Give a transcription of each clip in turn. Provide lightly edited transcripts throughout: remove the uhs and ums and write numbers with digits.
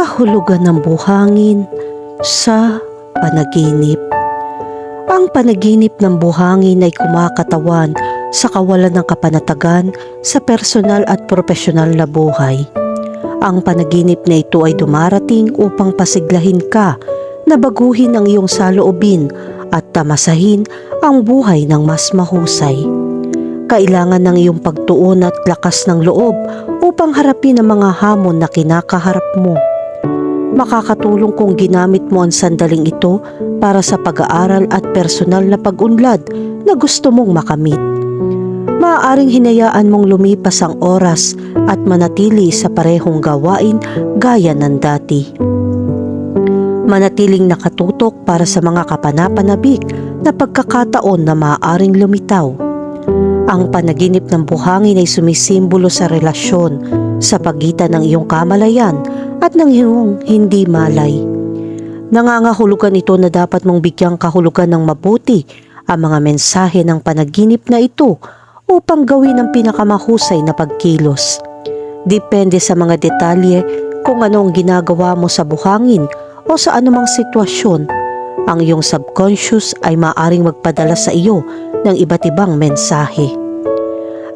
Kahulugan ng buhangin sa panaginip. Ang panaginip ng buhangin ay kumakatawan sa kawalan ng kapanatagan sa personal at profesional na buhay. Ang panaginip na ito ay dumarating upang pasiglahin ka na baguhin ang iyong saloobin at tamasahin ang buhay ng mas mahusay. Kailangan ng iyong pagtuon at lakas ng loob upang harapin ang mga hamon na kinakaharap mo. Makakatulong kung ginamit mo ang sandaling ito para sa pag-aaral at personal na pag-unlad na gusto mong makamit. Maaaring hinayaan mong lumipas ang oras at manatili sa parehong gawain gaya ng dati. Manatiling nakatutok para sa mga kapanapanabik na pagkakataon na maaaring lumitaw. Ang panaginip ng buhangin ay sumisimbolo sa relasyon sa pagitan ng iyong kamalayan at ng iyong hindi malay. Nangangahulugan ito na dapat mong bigyang kahulugan ng mabuti ang mga mensahe ng panaginip na ito upang gawin ang pinakamahusay na pagkilos. Depende sa mga detalye kung ano ang ginagawa mo sa buhangin o sa anumang sitwasyon. Ang iyong subconscious ay maaaring magpadala sa iyo ng iba't ibang mensahe.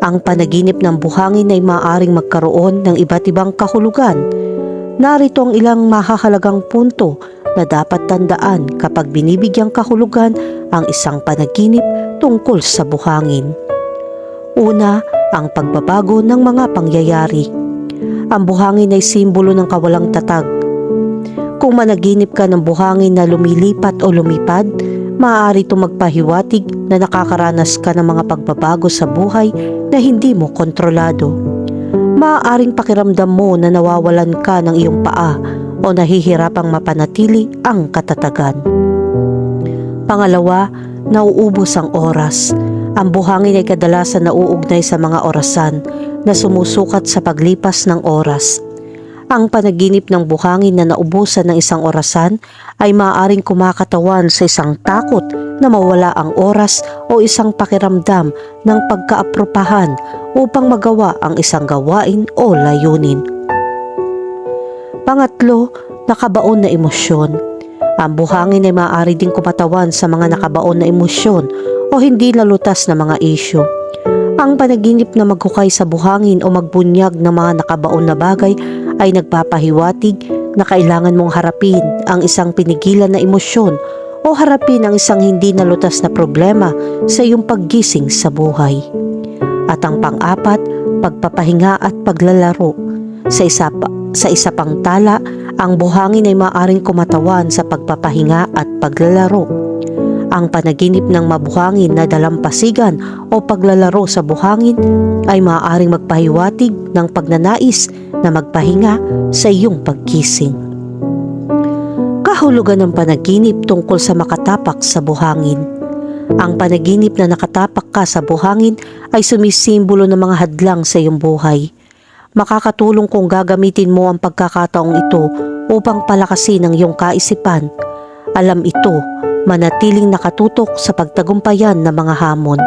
Ang panaginip ng buhangin ay maaaring magkaroon ng iba't ibang kahulugan. Narito ang ilang mahahalagang punto na dapat tandaan kapag binibigyang kahulugan ang isang panaginip tungkol sa buhangin. Una, ang pagbabago ng mga pangyayari. Ang buhangin ay simbolo ng kawalang tatag. Kung managinip ka ng buhangin na lumilipat o lumipad, maaari itong magpahiwatig na nakakaranas ka ng mga pagbabago sa buhay na hindi mo kontrolado. Maaaring pakiramdam mo na nawawalan ka ng iyong paa o nahihirapang mapanatili ang katatagan. Pangalawa, nauubos ang oras. Ang buhangin ay kadalasan nauugnay sa mga orasan na sumusukat sa paglipas ng oras. Ang panaginip ng buhangin na naubusan ng isang orasan ay maaaring kumakatawan sa isang takot na mawala ang oras o isang pakiramdam ng pagkaaprupahan upang magawa ang isang gawain o layunin. Pangatlo, nakabaon na emosyon. Ang buhangin ay maaari ding kumatawan sa mga nakabaon na emosyon o hindi nalutas na mga isyu. Ang panaginip na maghukay sa buhangin o magbunyag ng mga nakabaon na bagay ay nagpapahiwatig na kailangan mong harapin ang isang pinigilan na emosyon o harapin ang isang hindi nalutas na problema sa iyong paggising sa buhay. At ang pang-apat, pagpapahinga at paglalaro. Sa isa pang tala, ang buhangin ay maaaring kumatawan sa pagpapahinga at paglalaro. Ang panaginip ng mabuhangin na dalampasigan o paglalaro sa buhangin ay maaaring magpahiwatig ng pagnanais na magpahinga sa iyong pagkising. Kahulugan ng panaginip tungkol sa makatapak sa buhangin. Ang panaginip na nakatapak ka sa buhangin ay sumisimbolo ng mga hadlang sa iyong buhay. Makakatulong kung gagamitin mo ang pagkakataong ito upang palakasin ang iyong kaisipan. Alam ito, manatiling nakatutok sa pagtagumpayan ng mga hamon.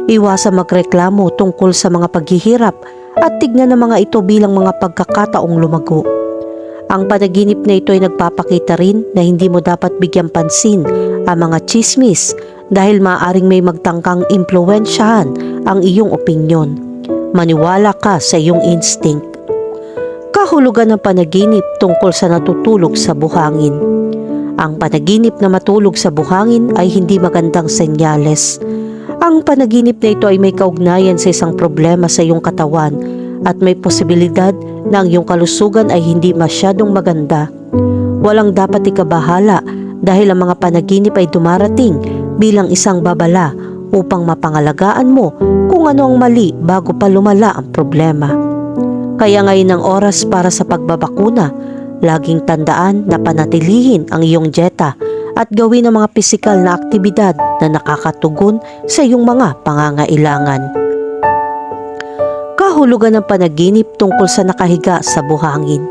Iwasang magreklamo tungkol sa mga paghihirap at tignan ang mga ito bilang mga pagkakataong lumago. Ang panaginip na ito ay nagpapakita rin na hindi mo dapat bigyang pansin ang mga chismis dahil maaaring may magtangkang impluwensyahan ang iyong opinyon. Maniwala ka sa iyong instinct. Kahulugan ng panaginip tungkol sa natutulog sa buhangin. Ang panaginip na matulog sa buhangin ay hindi magandang senyales. Ang panaginip na ito ay may kaugnayan sa isang problema sa iyong katawan at may posibilidad na ang iyong kalusugan ay hindi masyadong maganda. Walang dapat ikabahala dahil ang mga panaginip ay dumarating bilang isang babala upang mapangalagaan mo kung ano ang mali bago pa lumala ang problema. Kaya ngayon ang oras para sa pagbabakuna. Laging tandaan na panatilihin ang iyong dieta at gawin ang mga pisikal na aktibidad na nakakatugon sa iyong mga pangangailangan. Kahulugan ng panaginip tungkol sa nakahiga sa buhangin.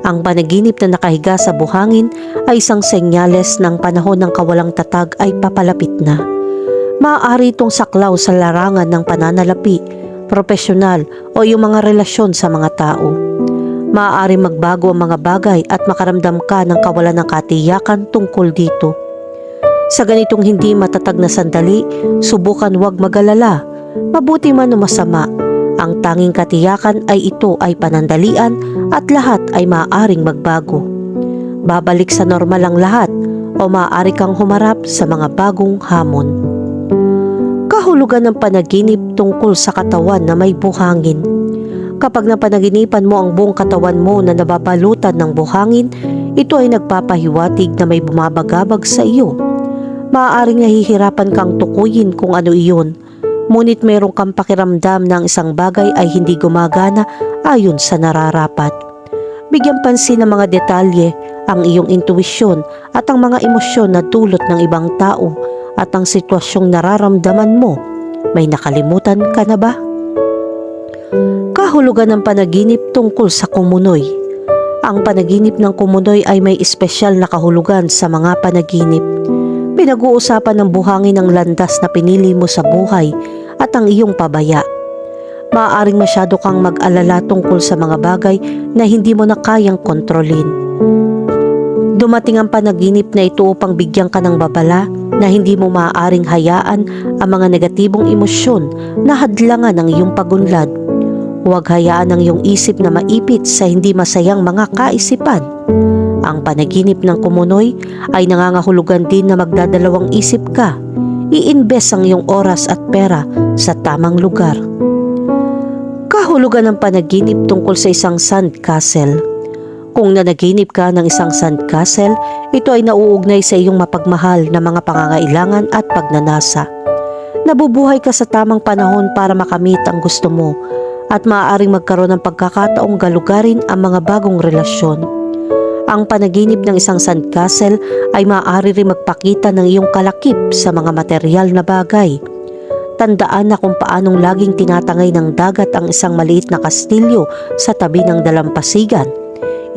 Ang panaginip na nakahiga sa buhangin ay isang senyales ng panahon ng kawalang tatag ay papalapit na. Maaari itong saklaw sa larangan ng pananalapi, profesional o iyong mga relasyon sa mga tao. Maaari magbago ang mga bagay at makaramdam ka ng kawalan ng katiyakan tungkol dito. Sa ganitong hindi matatag na sandali, subukan wag mag-alala. Mabuti man o masama, ang tanging katiyakan ay ito ay panandalian at lahat ay maaaring magbago. Babalik sa normal ang lahat o maaari kang humarap sa mga bagong hamon. Kahulugan ng panaginip tungkol sa katawan na may buhangin. Kapag napanaginipan mo ang buong katawan mo na nababalutan ng buhangin, ito ay nagpapahiwatig na may bumabagabag sa iyo. Maaaring nahihirapan kang tukuyin kung ano iyon, ngunit mayroong kang pakiramdam na ang isang bagay ay hindi gumagana ayon sa nararapat. Bigyan pansin ng mga detalye, ang iyong intuisyon at ang mga emosyon na dulot ng ibang tao at ang sitwasyong nararamdaman mo. May nakalimutan ka na ba? Kahulugan ng panaginip tungkol sa kumunoy. Ang panaginip ng kumunoy ay may espesyal na kahulugan sa mga panaginip. Pinag-uusapan ng buhangin ang landas na pinili mo sa buhay at ang iyong pabaya. Maaaring masyado kang mag-alala tungkol sa mga bagay na hindi mo na kayang kontrolin. Dumating ang panaginip na ito upang bigyan ka ng babala na hindi mo maaaring hayaan ang mga negatibong emosyon na hadlangan ng iyong pagunlad. Huwag hayaan ang iyong isip na maipit sa hindi masayang mga kaisipan. Ang panaginip ng kumunoy ay nangangahulugan din na magdadalawang isip ka. I-invest ang iyong oras at pera sa tamang lugar. Kahulugan ng panaginip tungkol sa isang sandcastle. Kung nanaginip ka ng isang sandcastle, ito ay nauugnay sa iyong mapagmahal na mga pangangailangan at pagnanasa. Nabubuhay ka sa tamang panahon para makamit ang gusto mo at maaaring magkaroon ng pagkakataong galugarin ang mga bagong relasyon. Ang panaginip ng isang sandcastle ay maaari rin magpakita ng iyong kalakip sa mga material na bagay. Tandaan na kung paanong laging tinatangay ng dagat ang isang maliit na kastilyo sa tabi ng dalampasigan.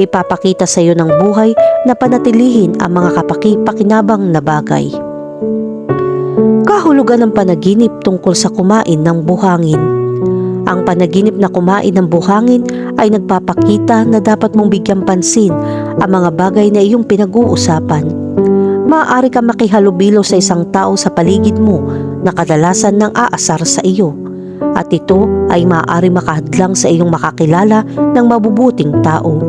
Ipapakita sa iyo ng buhay na panatilihin ang mga kapaki-pakinabang na bagay. Kahulugan ng panaginip tungkol sa kumain ng buhangin. Ang panaginip na kumain ng buhangin ay nagpapakita na dapat mong bigyang pansin ang mga bagay na iyong pinag-uusapan. Maaari kang makihalubilo sa isang tao sa paligid mo na kadalasan nang aasar sa iyo, at ito ay maaari makahadlang sa iyong makakilala ng mabubuting tao.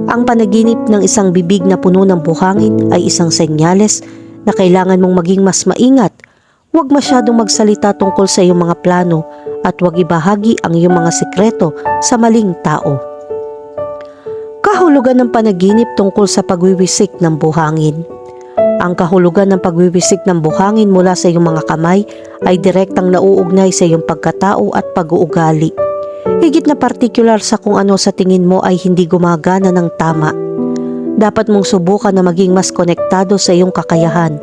Ang panaginip ng isang bibig na puno ng buhangin ay isang senyales na kailangan mong maging mas maingat. Huwag masyadong magsalita tungkol sa iyong mga plano at huwag ibahagi ang iyong mga sikreto sa maling tao. Kahulugan ng panaginip tungkol sa pagwiwisik ng buhangin. Ang kahulugan ng pagwiwisik ng buhangin mula sa iyong mga kamay ay direktang nauugnay sa iyong pagkatao at pag-uugali. Higit na partikular sa kung ano sa tingin mo ay hindi gumagana ng tama. Dapat mong subukan na maging mas konektado sa iyong kakayahan.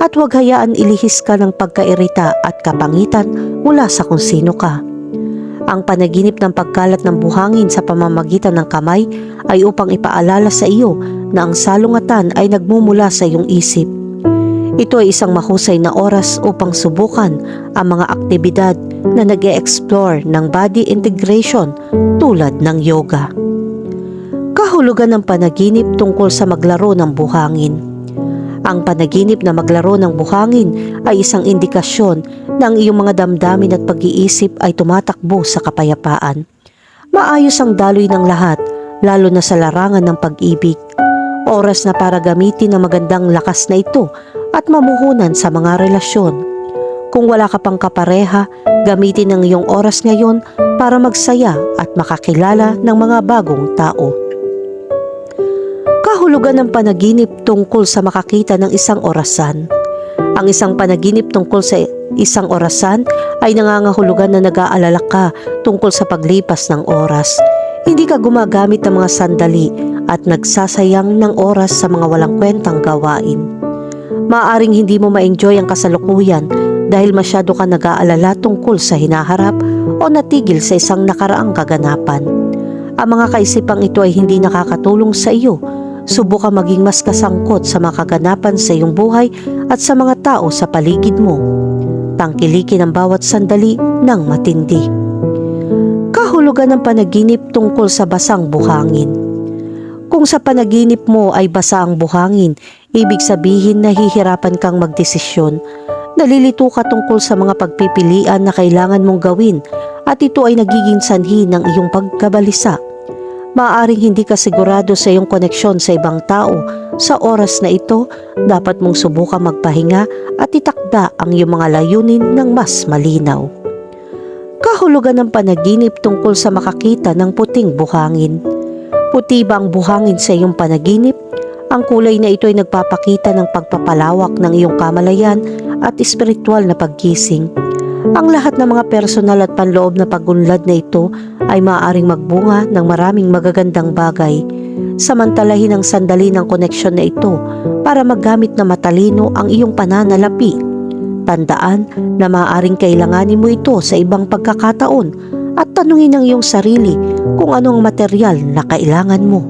At huwag hayaan ilihis ka ng pagkairita at kapangitan mula sa kung sino ka. Ang panaginip ng pagkalat ng buhangin sa pamamagitan ng kamay ay upang ipaalala sa iyo na ang salungatan ay nagmumula sa iyong isip. Ito ay isang mahusay na oras upang subukan ang mga aktibidad na nag-e-explore ng body integration tulad ng yoga. Kahulugan ng panaginip tungkol sa maglaro ng buhangin. Ang panaginip na maglaro ng buhangin ay isang indikasyon na ang iyong mga damdamin at pag-iisip ay tumatakbo sa kapayapaan. Maayos ang daloy ng lahat, lalo na sa larangan ng pag-ibig. Oras na para gamitin ang magandang lakas na ito at mamuhunan sa mga relasyon. Kung wala ka pang kapareha, gamitin ang iyong oras ngayon para magsaya at makakilala ng mga bagong tao. Kahulugan ng panaginip tungkol sa makakita ng isang orasan. Ang isang panaginip tungkol sa isang orasan ay nangangahulugan na nag-aalala ka tungkol sa paglipas ng oras. Hindi ka gumagamit ng mga sandali at nagsasayang ng oras sa mga walang kwentang gawain. Maaring hindi mo ma-enjoy ang kasalukuyan dahil masyado ka nag-aalala tungkol sa hinaharap o natigil sa isang nakaraang kaganapan. Ang mga kaisipang ito ay hindi nakakatulong sa iyo. Subukan maging mas kasangkot sa mga kaganapan sa iyong buhay at sa mga tao sa paligid mo. Tangkilikin ang bawat sandali ng matindi. Kahulugan ng panaginip tungkol sa basang buhangin. Kung sa panaginip mo ay basa ang buhangin, ibig sabihin nahihirapan kang magdesisyon. Nalilito ka tungkol sa mga pagpipilian na kailangan mong gawin at ito ay nagiging sanhi ng iyong pagkabalisa. Maaaring hindi ka sigurado sa iyong koneksyon sa ibang tao. Sa oras na ito, dapat mong subukang magpahinga at itakda ang iyong mga layunin ng mas malinaw. Kahulugan ng panaginip tungkol sa makakita ng puting buhangin. Puti ba ang buhangin sa iyong panaginip? Ang kulay na ito ay nagpapakita ng pagpapalawak ng iyong kamalayan at espiritual na paggising. Ang lahat ng mga personal at panloob na pagunlad na ito ay maaaring magbunga ng maraming magagandang bagay. Samantalahin ang sandali ng koneksyon na ito para magamit na matalino ang iyong pananalapi. Tandaan na maaaring kailanganin mo ito sa ibang pagkakataon at tanungin ang iyong sarili kung ano ang material na kailangan mo.